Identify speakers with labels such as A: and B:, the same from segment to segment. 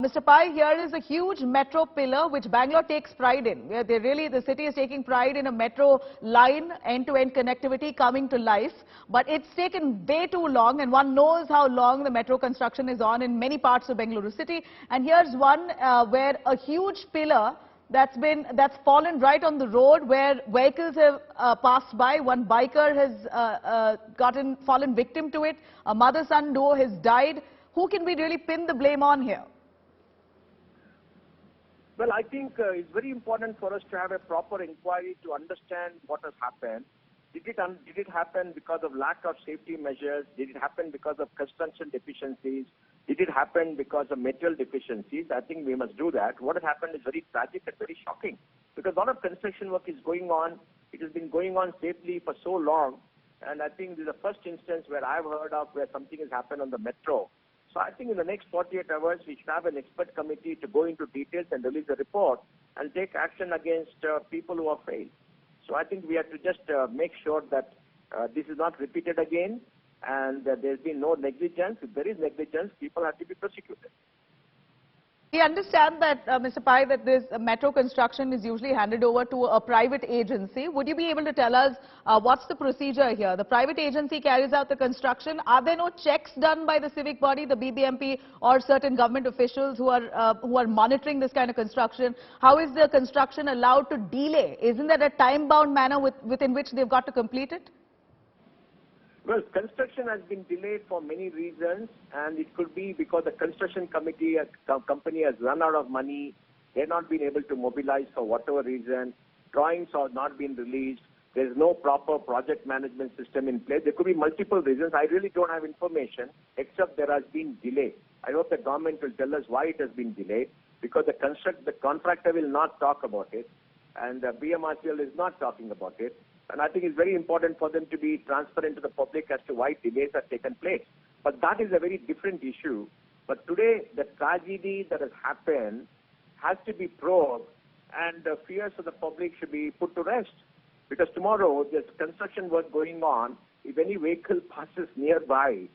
A: Mr. Pai, here is a huge metro pillar which Bangalore takes pride in. The city is taking pride in a metro line, end-to-end connectivity coming to life. But it's taken way too long, and one knows how long the metro construction is on in many parts of Bengaluru city. And here's one where a huge pillar that's fallen right on the road where vehicles have passed by. One biker has fallen victim to it. A mother-son duo has died. Who can we really pin the blame on here?
B: Well, I think it's very important for us to have a proper inquiry to understand what has happened. Did it happen because of lack of safety measures? Did it happen because of construction deficiencies? Did it happen because of material deficiencies? I think we must do that. What has happened is very tragic and very shocking because a lot of construction work is going on. It has been going on safely for so long. And I think this is the first instance where I've heard of where something has happened on the metro. So I think in the next 48 hours, we should have an expert committee to go into details and release a report and take action against people who have failed. So I think we have to just make sure that this is not repeated again and there's been no negligence. If there is negligence, people have to be prosecuted.
A: We understand that, Mr. Pai, that this metro construction is usually handed over to a private agency. Would you be able to tell us what's the procedure here? The private agency carries out the construction. Are there no checks done by the civic body, the BBMP, or certain government officials who are monitoring this kind of construction? How is the construction allowed to delay? Isn't that a time-bound manner within which they've got to complete it?
B: Well, construction has been delayed for many reasons, and it could be because the construction company has run out of money. They've not been able to mobilize for whatever reason. Drawings have not been released. There's no proper project management system in place. There could be multiple reasons. I really don't have information, except there has been delay. I hope the government will tell us why it has been delayed, because the contractor will not talk about it, and BMRCL is not talking about it. And I think it's very important for them to be transparent to the public as to why delays have taken place. But that is a very different issue. But today, the tragedy that has happened has to be probed, and the fears of the public should be put to rest. Because tomorrow, there's construction work going on. If any vehicle passes nearby,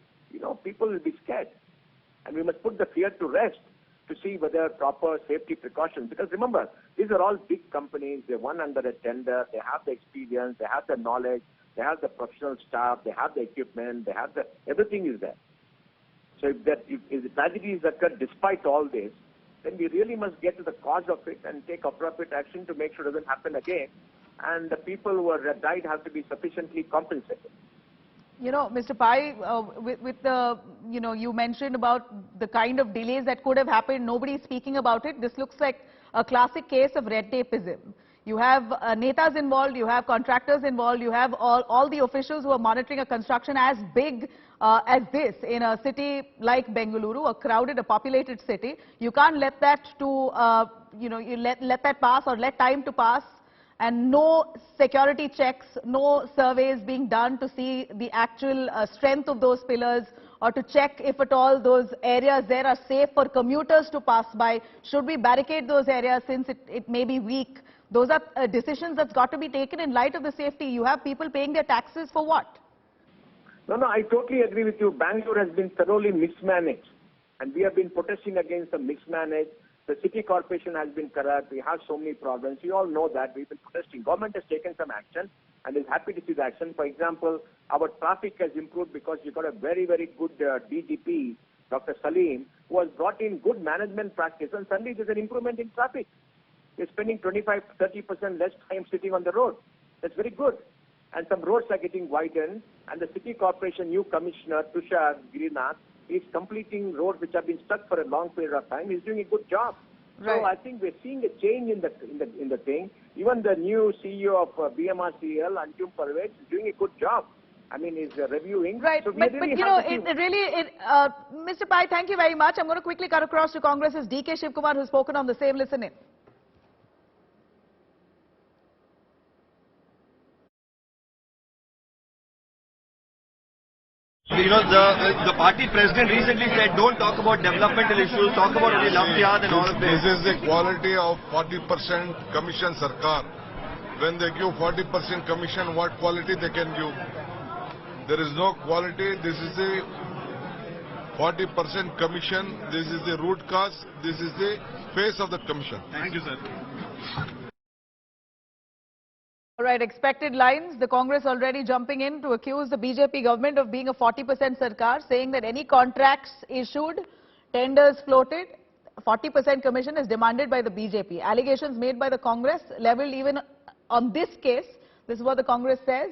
B: people will be scared. And we must put the fear to rest to see whether proper safety precautions. Because remember, these are all big companies. They won under a tender. They have the experience. They have the knowledge. They have the professional staff. They have the equipment. Everything is there. So if the tragedy is occurred despite all this, then we really must get to the cause of it and take appropriate action to make sure it doesn't happen again. And the people who have died have to be sufficiently compensated.
A: Mr. Pai, you mentioned about the kind of delays that could have happened. Nobody's speaking about it. This looks like a classic case of red tapeism. You have netas involved, you have contractors involved, you have all the officials who are monitoring a construction as big as this in a city like Bengaluru, a crowded, a populated city. You can't let that let that pass or let time to pass. And no security checks, no surveys being done to see the actual strength of those pillars or to check if at all those areas there are safe for commuters to pass by. Should we barricade those areas since it may be weak? Those are decisions that's got to be taken in light of the safety. You have people paying their taxes for what?
B: No, I totally agree with you. Bangalore has been thoroughly mismanaged. And we have been protesting against the mismanaged. The city corporation has been corrupt. We have so many problems. You all know that. We've been protesting. Government has taken some action and is happy to see the action. For example, our traffic has improved because we got a very, very good DGP, Dr. Salim, who has brought in good management practice. And suddenly there's an improvement in traffic. We're spending 25-30% less time sitting on the road. That's very good. And some roads are getting widened. And the city corporation new commissioner, Tushar Girinath, is completing roads which have been stuck for a long period of time. He's doing a good job. Right. So I think we're seeing a change in the thing. Even the new CEO of BMRCL, Anjum Parvez, is doing a good job. I mean, he's reviewing.
A: Right,
B: so
A: but Mr. Pai, thank you very much. I'm going to quickly cut across to Congress's DK Shivakumar, who's spoken on the same. Listen in.
C: The party president recently said, don't talk about developmental issues, talk about only lump yard and all of this.
D: This is the quality of 40% commission sarkar. When they give 40% commission, what quality they can give? There is no quality. This is the 40% commission. This is the root cause. This is the face of the commission.
C: Thank you, sir.
A: All right, expected lines. The Congress already jumping in to accuse the BJP government of being a 40% sarkar, saying that any contracts issued, tenders floated, 40% commission is demanded by the BJP. Allegations made by the Congress leveled even on this case. This is what the Congress says.